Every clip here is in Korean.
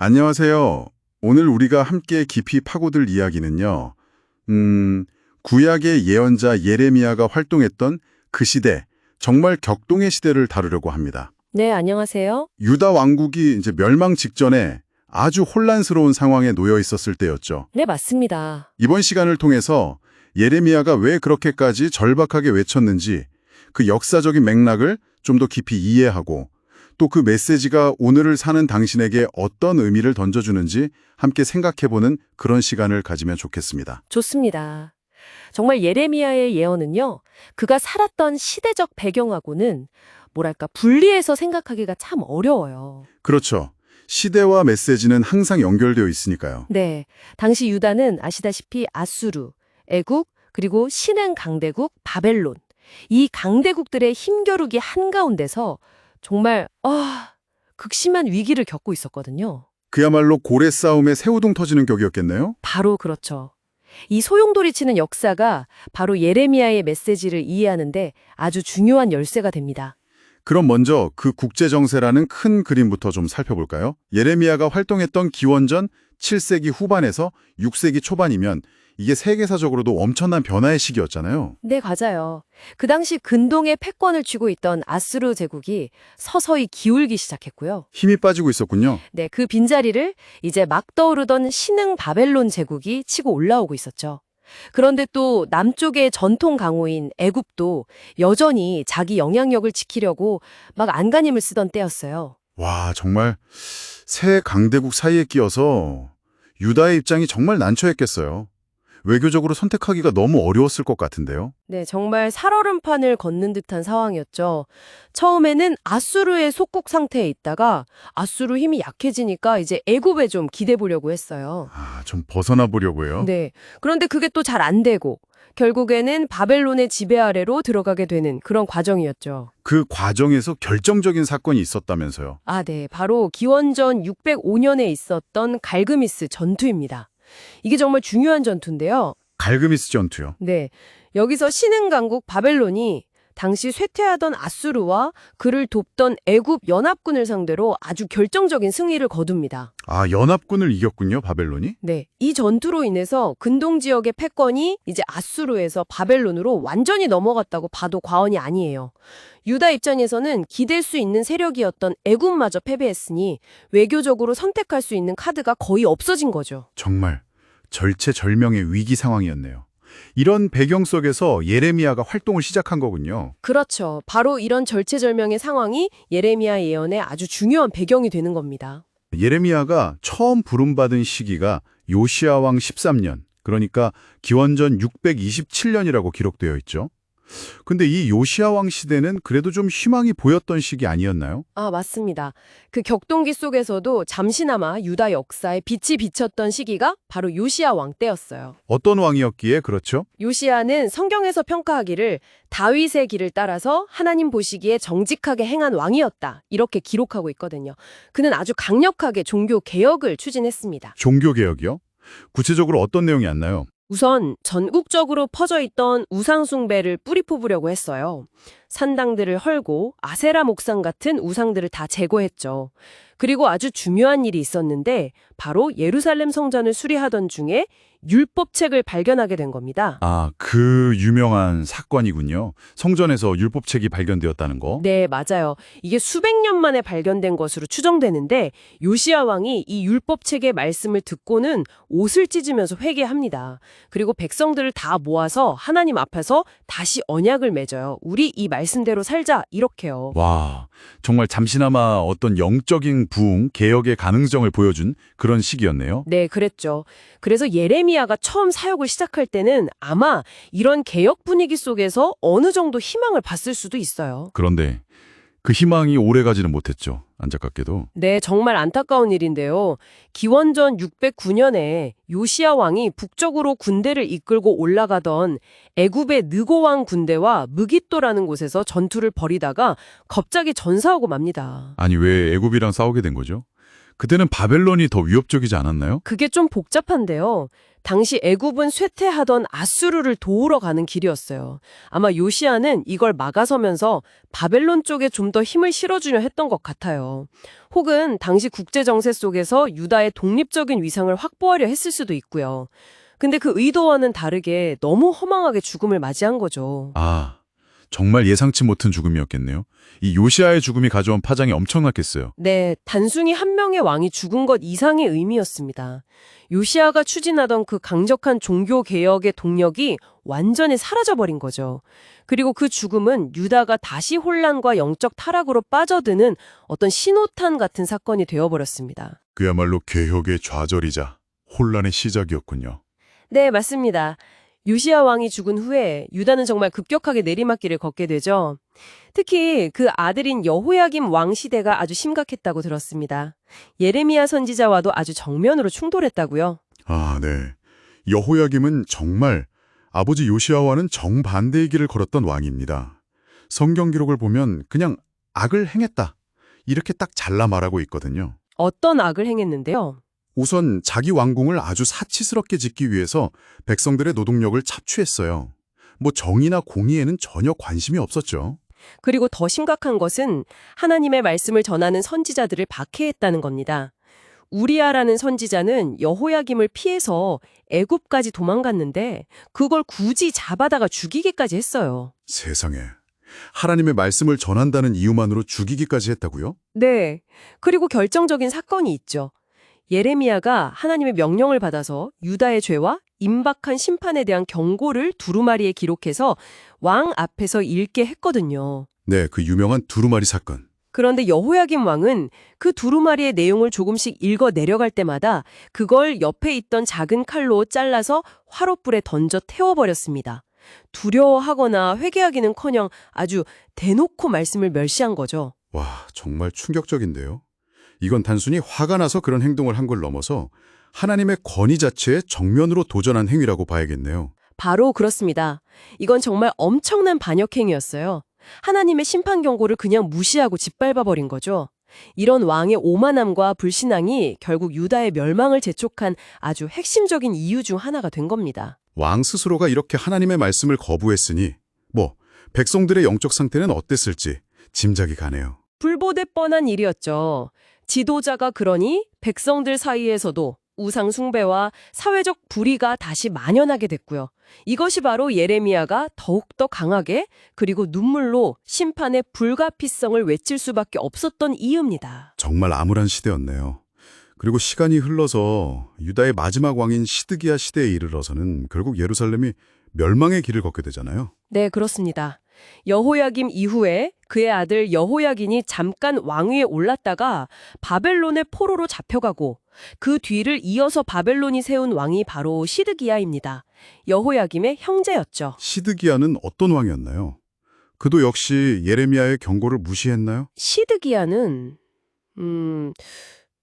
안녕하세요. 오늘 우리가 함께 깊이 파고들 이야기는요. 구약의 예언자 예레미야가 활동했던 그 시대, 정말 격동의 시대를 다루려고 합니다. 네, 안녕하세요. 유다 왕국이 이제 멸망 직전에 아주 혼란스러운 상황에 놓여 있었을 때였죠. 네, 맞습니다. 이번 시간을 통해서 예레미야가 왜 그렇게까지 절박하게 외쳤는지 그 역사적인 맥락을 좀 더 깊이 이해하고 또 그 메시지가 오늘을 사는 당신에게 어떤 의미를 던져주는지 함께 생각해보는 그런 시간을 가지면 좋겠습니다. 좋습니다. 정말 예레미야의 예언은요, 그가 살았던 시대적 배경하고는 뭐랄까, 분리해서 생각하기가 참 어려워요. 그렇죠. 시대와 메시지는 항상 연결되어 있으니까요. 네, 당시 유다는 아시다시피 아수르, 애국, 그리고 신흥 강대국 바벨론, 이 강대국들의 힘겨루기 한가운데서 정말 극심한 위기를 겪고 있었거든요. 그야말로 고래 싸움에 새우등 터지는 격이었겠네요. 바로 그렇죠. 이 소용돌이치는 역사가 바로 예레미야의 메시지를 이해하는데 아주 중요한 열쇠가 됩니다. 그럼 먼저 그 국제정세라는 큰 그림부터 좀 살펴볼까요? 예레미야가 활동했던 기원전 7세기 후반에서 6세기 초반이면 이게 세계사적으로도 엄청난 변화의 시기였잖아요. 네, 맞아요. 그 당시 근동의 패권을 쥐고 있던 아수르 제국이 서서히 기울기 시작했고요. 힘이 빠지고 있었군요. 네, 그 빈자리를 이제 막 떠오르던 신흥 바벨론 제국이 치고 올라오고 있었죠. 그런데 또 남쪽의 전통 강호인 애굽도 여전히 자기 영향력을 지키려고 막 안간힘을 쓰던 때였어요. 와, 정말 새 강대국 사이에 끼어서 유다의 입장이 정말 난처했겠어요. 외교적으로 선택하기가 너무 어려웠을 것 같은데요. 네, 정말 살얼음판을 걷는 듯한 상황이었죠. 처음에는 아수르의 속국 상태에 있다가 아수르 힘이 약해지니까 이제 애굽에 좀 기대 보려고 했어요. 좀 벗어나 보려고요. 네. 그런데 그게 또 잘 안 되고 결국에는 바벨론의 지배 아래로 들어가게 되는 그런 과정이었죠. 그 과정에서 결정적인 사건이 있었다면서요. 아, 네. 바로 기원전 605년에 있었던 갈그미스 전투입니다. 이게 정말 중요한 전투인데요. 갈그미스 전투요. 네. 여기서 신흥 강국 바벨론이 당시 쇠퇴하던 아수르와 그를 돕던 애굽 연합군을 상대로 아주 결정적인 승리를 거둡니다. 연합군을 이겼군요, 바벨론이? 네. 이 전투로 인해서 근동 지역의 패권이 이제 아수르에서 바벨론으로 완전히 넘어갔다고 봐도 과언이 아니에요. 유다 입장에서는 기댈 수 있는 세력이었던 애굽마저 패배했으니 외교적으로 선택할 수 있는 카드가 거의 없어진 거죠. 정말 절체절명의 위기 상황이었네요. 이런 배경 속에서 예레미야가 활동을 시작한 거군요. 그렇죠. 바로 이런 절체절명의 상황이 예레미야 예언의 아주 중요한 배경이 되는 겁니다. 예레미야가 처음 부름받은 시기가 요시야 왕 13년, 그러니까 기원전 627년이라고 기록되어 있죠. 근데 이 요시야 왕 시대는 그래도 좀 희망이 보였던 시기 아니었나요? 아, 맞습니다. 그 격동기 속에서도 잠시나마 유다 역사에 빛이 비쳤던 시기가 바로 요시야 왕 때였어요. 어떤 왕이었기에 그렇죠? 요시야는 성경에서 평가하기를 다윗의 길을 따라서 하나님 보시기에 정직하게 행한 왕이었다. 이렇게 기록하고 있거든요. 그는 아주 강력하게 종교 개혁을 추진했습니다. 종교개혁이요? 구체적으로 어떤 내용이 안 나요? 우선 전국적으로 퍼져있던 우상 숭배를 뿌리 뽑으려고 했어요. 산당들을 헐고 아세라 목상 같은 우상들을 다 제거했죠. 그리고 아주 중요한 일이 있었는데 바로 예루살렘 성전을 수리하던 중에 율법책을 발견하게 된 겁니다. 그 유명한 사건이군요. 성전에서 율법책이 발견되었다는 거. 네, 맞아요. 이게 수백 년 만에 발견된 것으로 추정되는데 요시야 왕이 이 율법책의 말씀을 듣고는 옷을 찢으면서 회개합니다. 그리고 백성들을 다 모아서 하나님 앞에서 다시 언약을 맺어요. 우리 이 말씀대로 살자 이렇게요. 와, 정말 잠시나마 어떤 영적인 부흥, 개혁의 가능성을 보여준 그런 시기였네요. 네, 그랬죠. 그래서 예레미야가 처음 사역을 시작할 때는 아마 이런 개혁 분위기 속에서 어느 정도 희망을 봤을 수도 있어요. 그런데 그 희망이 오래가지는 못했죠. 안타깝게도. 네, 정말 안타까운 일인데요. 기원전 609년에 요시야 왕이 북쪽으로 군대를 이끌고 올라가던 애굽의 느고 왕 군대와 무깃도라는 곳에서 전투를 벌이다가 갑자기 전사하고 맙니다. 아니, 왜 애굽이랑 싸우게 된 거죠? 그때는 바벨론이 더 위협적이지 않았나요? 그게 좀 복잡한데요. 당시 애굽은 쇠퇴하던 아수르를 도우러 가는 길이었어요. 아마 요시아는 이걸 막아서면서 바벨론 쪽에 좀 더 힘을 실어주려 했던 것 같아요. 혹은 당시 국제 정세 속에서 유다의 독립적인 위상을 확보하려 했을 수도 있고요. 근데 그 의도와는 다르게 너무 허망하게 죽음을 맞이한 거죠. 아, 정말 예상치 못한 죽음이었겠네요. 이 요시아의 죽음이 가져온 파장이 엄청났겠어요. 네, 단순히 한 명의 왕이 죽은 것 이상의 의미였습니다. 요시아가 추진하던 그 강력한 종교 개혁의 동력이 완전히 사라져버린 거죠. 그리고 그 죽음은 유다가 다시 혼란과 영적 타락으로 빠져드는 어떤 신호탄 같은 사건이 되어버렸습니다. 그야말로 개혁의 좌절이자 혼란의 시작이었군요. 네, 맞습니다. 요시아 왕이 죽은 후에 유다는 정말 급격하게 내리막길을 걷게 되죠. 특히 그 아들인 여호야김 왕 시대가 아주 심각했다고 들었습니다. 예레미야 선지자와도 아주 정면으로 충돌했다고요. 아, 네. 여호야김은 정말 아버지 요시아와는 정반대의 길을 걸었던 왕입니다. 성경 기록을 보면 그냥 악을 행했다, 이렇게 딱 잘라 말하고 있거든요. 어떤 악을 행했는데요? 우선 자기 왕궁을 아주 사치스럽게 짓기 위해서 백성들의 노동력을 착취했어요. 뭐 정의나 공의에는 전혀 관심이 없었죠. 그리고 더 심각한 것은 하나님의 말씀을 전하는 선지자들을 박해했다는 겁니다. 우리아라는 선지자는 여호야김을 피해서 애굽까지 도망갔는데 그걸 굳이 잡아다가 죽이기까지 했어요. 세상에. 하나님의 말씀을 전한다는 이유만으로 죽이기까지 했다고요? 네. 그리고 결정적인 사건이 있죠. 예레미야가 하나님의 명령을 받아서 유다의 죄와 임박한 심판에 대한 경고를 두루마리에 기록해서 왕 앞에서 읽게 했거든요. 네, 그 유명한 두루마리 사건. 그런데 여호야김 왕은 그 두루마리의 내용을 조금씩 읽어 내려갈 때마다 그걸 옆에 있던 작은 칼로 잘라서 화롯불에 던져 태워버렸습니다. 두려워하거나 회개하기는커녕 아주 대놓고 말씀을 멸시한 거죠. 와, 정말 충격적인데요. 이건 단순히 화가 나서 그런 행동을 한 걸 넘어서 하나님의 권위 자체에 정면으로 도전한 행위라고 봐야겠네요. 바로 그렇습니다. 이건 정말 엄청난 반역행위였어요. 하나님의 심판 경고를 그냥 무시하고 짓밟아버린 거죠. 이런 왕의 오만함과 불신앙이 결국 유다의 멸망을 재촉한 아주 핵심적인 이유 중 하나가 된 겁니다. 왕 스스로가 이렇게 하나님의 말씀을 거부했으니 백성들의 영적 상태는 어땠을지 짐작이 가네요. 불보듯 뻔한 일이었죠. 지도자가 그러니 백성들 사이에서도 우상 숭배와 사회적 불의가 다시 만연하게 됐고요. 이것이 바로 예레미야가 더욱더 강하게 그리고 눈물로 심판의 불가피성을 외칠 수밖에 없었던 이유입니다. 정말 암울한 시대였네요. 그리고 시간이 흘러서 유다의 마지막 왕인 시드기야 시대에 이르러서는 결국 예루살렘이 멸망의 길을 걷게 되잖아요. 네, 그렇습니다. 여호야김 이후에 그의 아들 여호야긴이 잠깐 왕위에 올랐다가 바벨론의 포로로 잡혀가고 그 뒤를 이어서 바벨론이 세운 왕이 바로 시드기야입니다. 여호야김의 형제였죠. 시드기야는 어떤 왕이었나요? 그도 역시 예레미야의 경고를 무시했나요? 시드기야는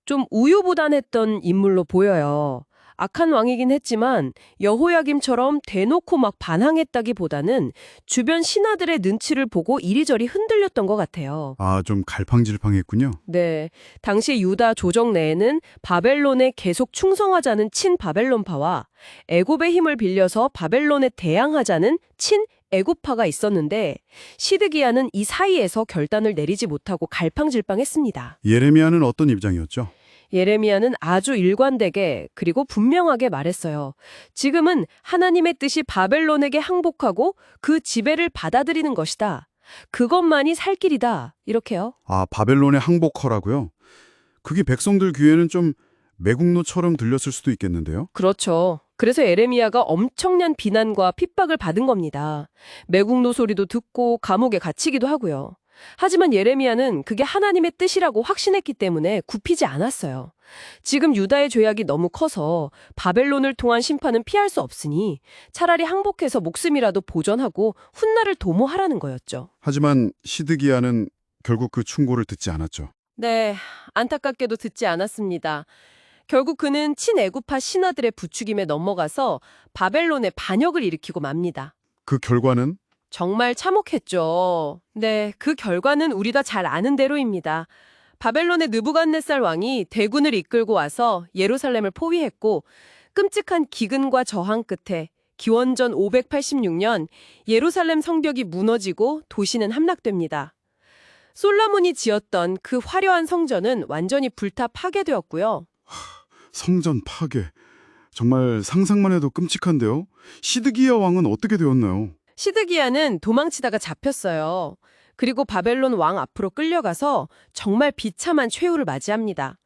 좀 우유부단했던 인물로 보여요. 악한 왕이긴 했지만 여호야김처럼 대놓고 막 반항했다기보다는 주변 신하들의 눈치를 보고 이리저리 흔들렸던 것 같아요. 아, 좀 갈팡질팡했군요. 네, 당시 유다 조정 내에는 바벨론에 계속 충성하자는 친바벨론파와 애굽의 힘을 빌려서 바벨론에 대항하자는 친애굽파가 있었는데 시드기야는 이 사이에서 결단을 내리지 못하고 갈팡질팡했습니다. 예레미야는 어떤 입장이었죠? 예레미야는 아주 일관되게 그리고 분명하게 말했어요. 지금은 하나님의 뜻이 바벨론에게 항복하고 그 지배를 받아들이는 것이다. 그것만이 살 길이다. 이렇게요. 아, 바벨론에 항복하라고요? 그게 백성들 귀에는 좀 매국노처럼 들렸을 수도 있겠는데요? 그렇죠. 그래서 예레미야가 엄청난 비난과 핍박을 받은 겁니다. 매국노 소리도 듣고 감옥에 갇히기도 하고요. 하지만 예레미야는 그게 하나님의 뜻이라고 확신했기 때문에 굽히지 않았어요. 지금 유다의 죄악이 너무 커서 바벨론을 통한 심판은 피할 수 없으니 차라리 항복해서 목숨이라도 보전하고 훗날을 도모하라는 거였죠. 하지만 시드기야는 결국 그 충고를 듣지 않았죠. 네, 안타깝게도 듣지 않았습니다. 결국 그는 친애굽파 신하들의 부추김에 넘어가서 바벨론의 반역을 일으키고 맙니다. 그 결과는? 정말 참혹했죠. 네, 그 결과는 우리 다 잘 아는 대로입니다. 바벨론의 느부갓네살 왕이 대군을 이끌고 와서 예루살렘을 포위했고 끔찍한 기근과 저항 끝에 기원전 586년 예루살렘 성벽이 무너지고 도시는 함락됩니다. 솔로몬이 지었던 그 화려한 성전은 완전히 불타 파괴되었고요. 성전 파괴. 정말 상상만 해도 끔찍한데요. 시드기야 왕은 어떻게 되었나요? 시드기야는 도망치다가 잡혔어요. 그리고 바벨론 왕 앞으로 끌려가서 정말 비참한 최후를 맞이합니다.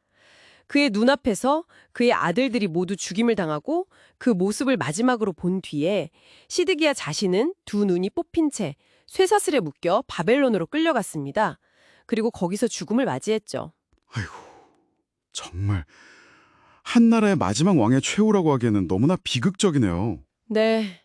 그의 눈앞에서 그의 아들들이 모두 죽임을 당하고 그 모습을 마지막으로 본 뒤에 시드기야 자신은 두 눈이 뽑힌 채 쇠사슬에 묶여 바벨론으로 끌려갔습니다. 그리고 거기서 죽음을 맞이했죠. 아이고, 정말 한 나라의 마지막 왕의 최후라고 하기에는 너무나 비극적이네요. 네.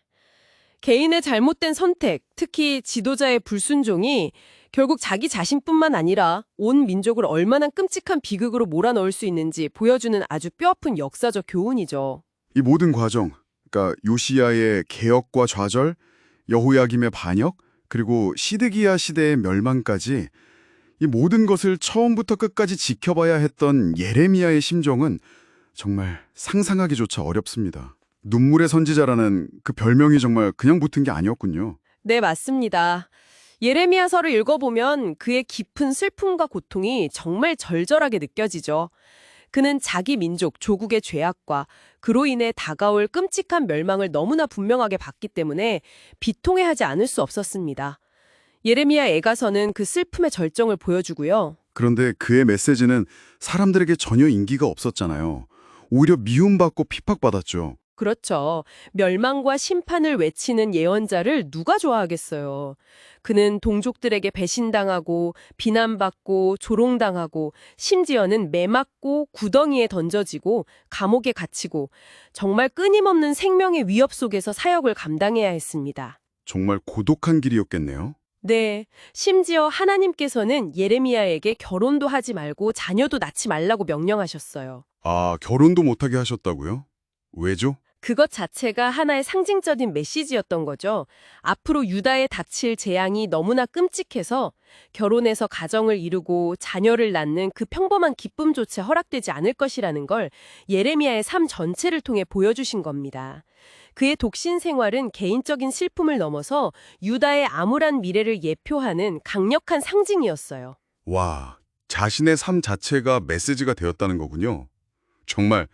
개인의 잘못된 선택, 특히 지도자의 불순종이 결국 자기 자신뿐만 아니라 온 민족을 얼마나 끔찍한 비극으로 몰아넣을 수 있는지 보여주는 아주 뼈아픈 역사적 교훈이죠. 이 모든 과정, 그러니까 요시야의 개혁과 좌절, 여호야김의 반역, 그리고 시드기야 시대의 멸망까지 이 모든 것을 처음부터 끝까지 지켜봐야 했던 예레미야의 심정은 정말 상상하기조차 어렵습니다. 눈물의 선지자라는 그 별명이 정말 그냥 붙은 게 아니었군요. 네, 맞습니다. 예레미야서를 읽어보면 그의 깊은 슬픔과 고통이 정말 절절하게 느껴지죠. 그는 자기 민족, 조국의 죄악과 그로 인해 다가올 끔찍한 멸망을 너무나 분명하게 봤기 때문에 비통해하지 않을 수 없었습니다. 예레미야 애가서는 그 슬픔의 절정을 보여주고요. 그런데 그의 메시지는 사람들에게 전혀 인기가 없었잖아요. 오히려 미움받고 핍박받았죠. 그렇죠. 멸망과 심판을 외치는 예언자를 누가 좋아하겠어요. 그는 동족들에게 배신당하고 비난받고 조롱당하고 심지어는 매맞고 구덩이에 던져지고 감옥에 갇히고 정말 끊임없는 생명의 위협 속에서 사역을 감당해야 했습니다. 정말 고독한 길이었겠네요. 네, 심지어 하나님께서는 예레미야에게 결혼도 하지 말고 자녀도 낳지 말라고 명령하셨어요. 아, 결혼도 못하게 하셨다고요? 왜죠? 그것 자체가 하나의 상징적인 메시지였던 거죠. 앞으로 유다에 닥칠 재앙이 너무나 끔찍해서 결혼해서 가정을 이루고 자녀를 낳는 그 평범한 기쁨조차 허락되지 않을 것이라는 걸 예레미야의 삶 전체를 통해 보여주신 겁니다. 그의 독신 생활은 개인적인 슬픔을 넘어서 유다의 암울한 미래를 예표하는 강력한 상징이었어요. 와, 자신의 삶 자체가 메시지가 되었다는 거군요. 정말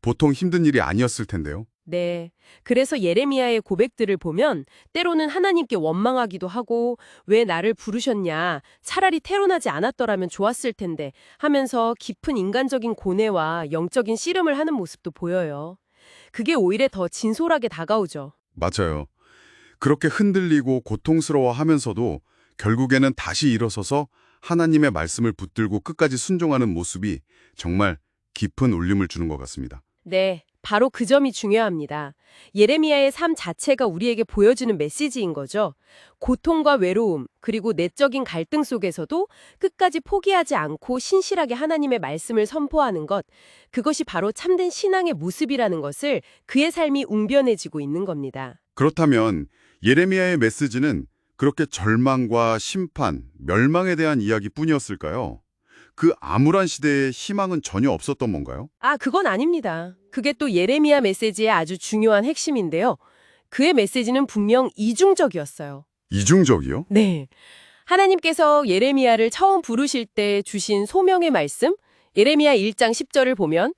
보통 힘든 일이 아니었을 텐데요. 네. 그래서 예레미야의 고백들을 보면 때로는 하나님께 원망하기도 하고 왜 나를 부르셨냐, 차라리 태어나지 않았더라면 좋았을 텐데 하면서 깊은 인간적인 고뇌와 영적인 씨름을 하는 모습도 보여요. 그게 오히려 더 진솔하게 다가오죠. 맞아요. 그렇게 흔들리고 고통스러워하면서도 결국에는 다시 일어서서 하나님의 말씀을 붙들고 끝까지 순종하는 모습이 정말 깊은 울림을 주는 것 같습니다. 네, 바로 그 점이 중요합니다. 예레미야의 삶 자체가 우리에게 보여주는 메시지인 거죠. 고통과 외로움, 그리고 내적인 갈등 속에서도 끝까지 포기하지 않고 신실하게 하나님의 말씀을 선포하는 것, 그것이 바로 참된 신앙의 모습이라는 것을 그의 삶이 웅변해지고 있는 겁니다. 그렇다면 예레미야의 메시지는 그렇게 절망과 심판, 멸망에 대한 이야기뿐이었을까요? 그 암울한 시대에 희망은 전혀 없었던 건가요? 그건 아닙니다. 그게 또 예레미야 메시지의 아주 중요한 핵심인데요. 그의 메시지는 분명 이중적이었어요. 이중적이요? 네. 하나님께서 예레미야를 처음 부르실 때 주신 소명의 말씀, 예레미야 1장 10절을 보면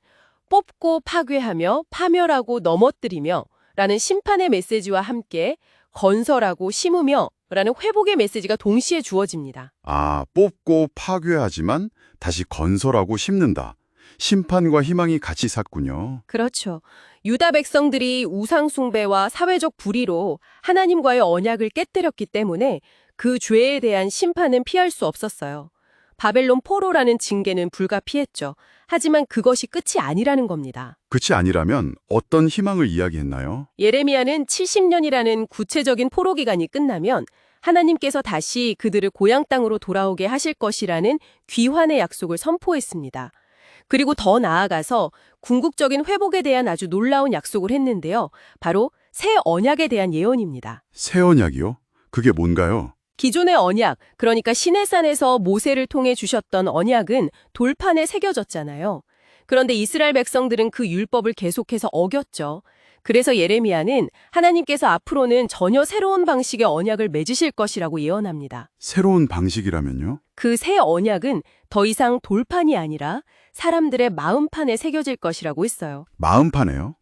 뽑고 파괴하며 파멸하고 넘어뜨리며 라는 심판의 메시지와 함께 건설하고 심으며 라는 회복의 메시지가 동시에 주어집니다. 아, 뽑고 파괴하지만 다시 건설하고 심는다. 심판과 희망이 같이 샀군요. 그렇죠. 유다 백성들이 우상 숭배와 사회적 불의로 하나님과의 언약을 깨뜨렸기 때문에 그 죄에 대한 심판은 피할 수 없었어요. 바벨론 포로라는 징계는 불가피했죠. 하지만 그것이 끝이 아니라는 겁니다. 끝이 아니라면 어떤 희망을 이야기했나요? 예레미야는 70년이라는 구체적인 포로 기간이 끝나면 하나님께서 다시 그들을 고향 땅으로 돌아오게 하실 것이라는 귀환의 약속을 선포했습니다. 그리고 더 나아가서 궁극적인 회복에 대한 아주 놀라운 약속을 했는데요. 바로 새 언약에 대한 예언입니다. 새 언약이요? 그게 뭔가요? 기존의 언약, 그러니까 시내산에서 모세를 통해 주셨던 언약은 돌판에 새겨졌잖아요. 그런데 이스라엘 백성들은 그 율법을 계속해서 어겼죠. 그래서 예레미야는 하나님께서 앞으로는 전혀 새로운 방식의 언약을 맺으실 것이라고 예언합니다. 새로운 방식이라면요? 그 새 언약은 더 이상 돌판이 아니라 사람들의 마음판에 새겨질 것이라고 했어요. 마음판에요?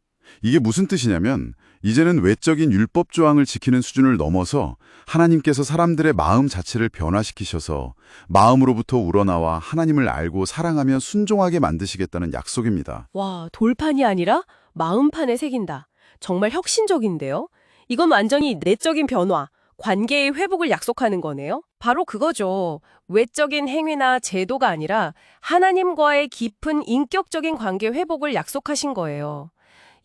이게 무슨 뜻이냐면 이제는 외적인 율법 조항을 지키는 수준을 넘어서 하나님께서 사람들의 마음 자체를 변화시키셔서 마음으로부터 우러나와 하나님을 알고 사랑하며 순종하게 만드시겠다는 약속입니다. 와, 돌판이 아니라 마음판에 새긴다. 정말 혁신적인데요? 이건 완전히 내적인 변화, 관계의 회복을 약속하는 거네요. 바로 그거죠. 외적인 행위나 제도가 아니라 하나님과의 깊은 인격적인 관계 회복을 약속하신 거예요.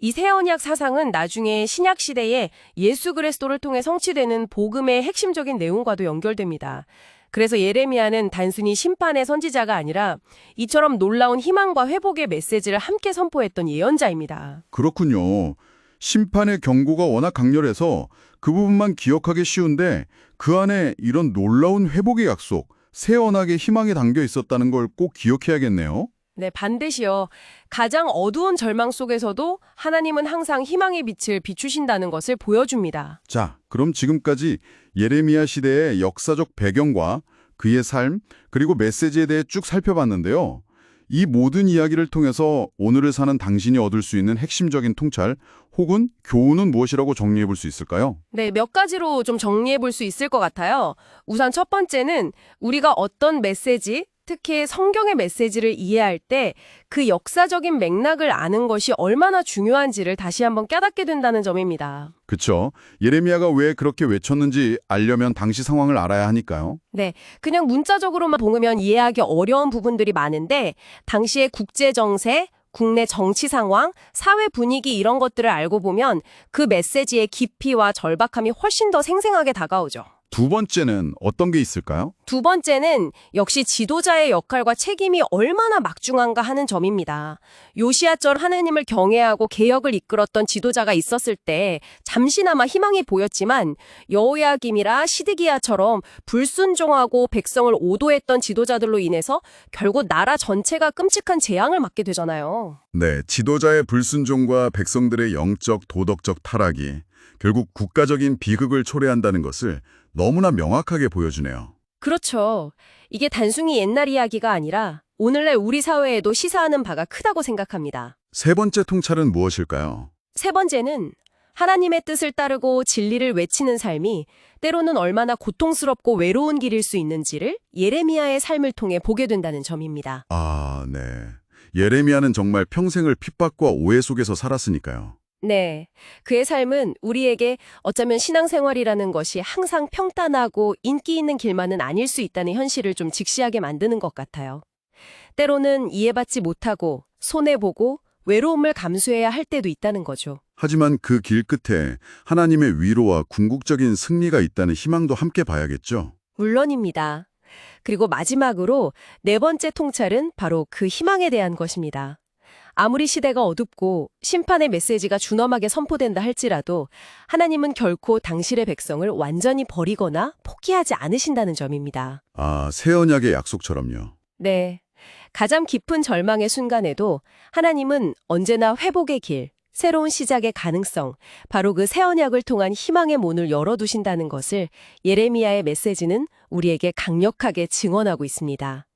이 새 언약 사상은 나중에 신약 시대에 예수 그리스도를 통해 성취되는 복음의 핵심적인 내용과도 연결됩니다. 그래서 예레미야는 단순히 심판의 선지자가 아니라 이처럼 놀라운 희망과 회복의 메시지를 함께 선포했던 예언자입니다. 그렇군요. 심판의 경고가 워낙 강렬해서 그 부분만 기억하기 쉬운데 그 안에 이런 놀라운 회복의 약속, 새 언약의 희망이 담겨 있었다는 걸 꼭 기억해야겠네요. 네, 반드시요. 가장 어두운 절망 속에서도 하나님은 항상 희망의 빛을 비추신다는 것을 보여줍니다. 자, 그럼 지금까지 예레미야 시대의 역사적 배경과 그의 삶, 그리고 메시지에 대해 쭉 살펴봤는데요. 이 모든 이야기를 통해서 오늘을 사는 당신이 얻을 수 있는 핵심적인 통찰 혹은 교훈은 무엇이라고 정리해 볼 수 있을까요? 네, 몇 가지로 좀 정리해 볼 수 있을 것 같아요. 우선 첫 번째는 우리가 어떤 메시지, 특히 성경의 메시지를 이해할 때 그 역사적인 맥락을 아는 것이 얼마나 중요한지를 다시 한번 깨닫게 된다는 점입니다. 그쵸. 예레미야가 왜 그렇게 외쳤는지 알려면 당시 상황을 알아야 하니까요. 네, 그냥 문자적으로만 보면 이해하기 어려운 부분들이 많은데 당시의 국제 정세, 국내 정치 상황, 사회 분위기 이런 것들을 알고 보면 그 메시지의 깊이와 절박함이 훨씬 더 생생하게 다가오죠. 두 번째는 어떤 게 있을까요? 두 번째는 역시 지도자의 역할과 책임이 얼마나 막중한가 하는 점입니다. 요시야처럼 하나님을 경외하고 개혁을 이끌었던 지도자가 있었을 때 잠시나마 희망이 보였지만 여호야김이라 시드기야처럼 불순종하고 백성을 오도했던 지도자들로 인해서 결국 나라 전체가 끔찍한 재앙을 맞게 되잖아요. 네, 지도자의 불순종과 백성들의 영적, 도덕적 타락이 결국 국가적인 비극을 초래한다는 것을 너무나 명확하게 보여주네요. 그렇죠. 이게 단순히 옛날 이야기가 아니라 오늘날 우리 사회에도 시사하는 바가 크다고 생각합니다. 세 번째 통찰은 무엇일까요? 세 번째는 하나님의 뜻을 따르고 진리를 외치는 삶이 때로는 얼마나 고통스럽고 외로운 길일 수 있는지를 예레미야의 삶을 통해 보게 된다는 점입니다. 아, 네. 예레미야는 정말 평생을 핍박과 오해 속에서 살았으니까요. 네. 그의 삶은 우리에게 어쩌면 신앙생활이라는 것이 항상 평탄하고 인기 있는 길만은 아닐 수 있다는 현실을 좀 직시하게 만드는 것 같아요. 때로는 이해받지 못하고 손해보고 외로움을 감수해야 할 때도 있다는 거죠. 하지만 그 길 끝에 하나님의 위로와 궁극적인 승리가 있다는 희망도 함께 봐야겠죠. 물론입니다. 그리고 마지막으로 네 번째 통찰은 바로 그 희망에 대한 것입니다. 아무리 시대가 어둡고 심판의 메시지가 준엄하게 선포된다 할지라도 하나님은 결코 당신의 백성을 완전히 버리거나 포기하지 않으신다는 점입니다. 아, 새 언약의 약속처럼요. 네. 가장 깊은 절망의 순간에도 하나님은 언제나 회복의 길, 새로운 시작의 가능성, 바로 그 새 언약을 통한 희망의 문을 열어두신다는 것을 예레미야의 메시지는 우리에게 강력하게 증언하고 있습니다.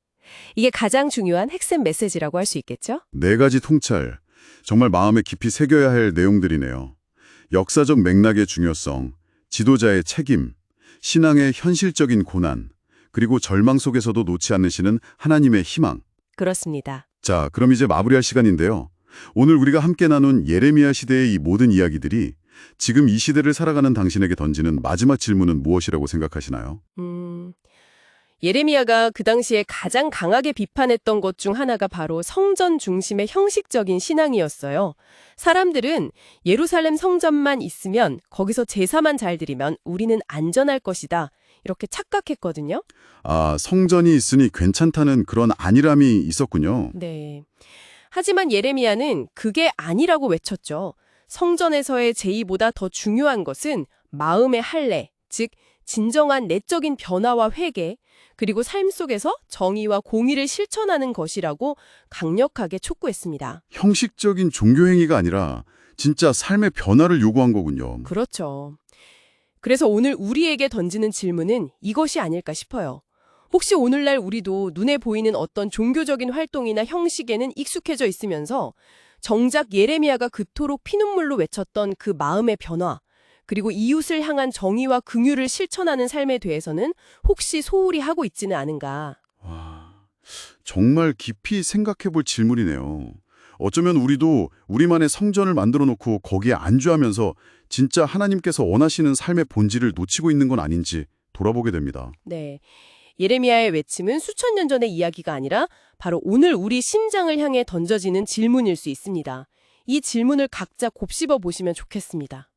이게 가장 중요한 핵심 메시지라고 할 수 있겠죠? 네 가지 통찰, 정말 마음에 깊이 새겨야 할 내용들이네요. 역사적 맥락의 중요성, 지도자의 책임, 신앙의 현실적인 고난, 그리고 절망 속에서도 놓지 않으시는 하나님의 희망. 그렇습니다. 자, 그럼 이제 마무리할 시간인데요. 오늘 우리가 함께 나눈 예레미야 시대의 이 모든 이야기들이 지금 이 시대를 살아가는 당신에게 던지는 마지막 질문은 무엇이라고 생각하시나요? 예레미야가 그 당시에 가장 강하게 비판했던 것 중 하나가 바로 성전 중심의 형식적인 신앙이었어요. 사람들은 예루살렘 성전만 있으면 거기서 제사만 잘 드리면 우리는 안전할 것이다. 이렇게 착각했거든요. 아, 성전이 있으니 괜찮다는 그런 안일함이 있었군요. 네. 하지만 예레미야는 그게 아니라고 외쳤죠. 성전에서의 제의보다 더 중요한 것은 마음의 할례, 즉 진정한 내적인 변화와 회개, 그리고 삶 속에서 정의와 공의를 실천하는 것이라고 강력하게 촉구했습니다. 형식적인 종교 행위가 아니라 진짜 삶의 변화를 요구한 거군요. 그렇죠. 그래서 오늘 우리에게 던지는 질문은 이것이 아닐까 싶어요. 혹시 오늘날 우리도 눈에 보이는 어떤 종교적인 활동이나 형식에는 익숙해져 있으면서 정작 예레미야가 그토록 피눈물로 외쳤던 그 마음의 변화, 그리고 이웃을 향한 정의와 긍휼을 실천하는 삶에 대해서는 혹시 소홀히 하고 있지는 않은가. 와, 정말 깊이 생각해 볼 질문이네요. 어쩌면 우리도 우리만의 성전을 만들어 놓고 거기에 안주하면서 진짜 하나님께서 원하시는 삶의 본질을 놓치고 있는 건 아닌지 돌아보게 됩니다. 네. 예레미야의 외침은 수천 년 전의 이야기가 아니라 바로 오늘 우리 심장을 향해 던져지는 질문일 수 있습니다. 이 질문을 각자 곱씹어 보시면 좋겠습니다.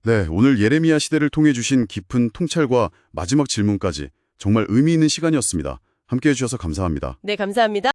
네, 오늘 예레미야 시대를 통해 주신 깊은 통찰과 마지막 질문까지 정말 의미 있는 시간이었습니다. 함께해 주셔서 감사합니다. 네, 감사합니다.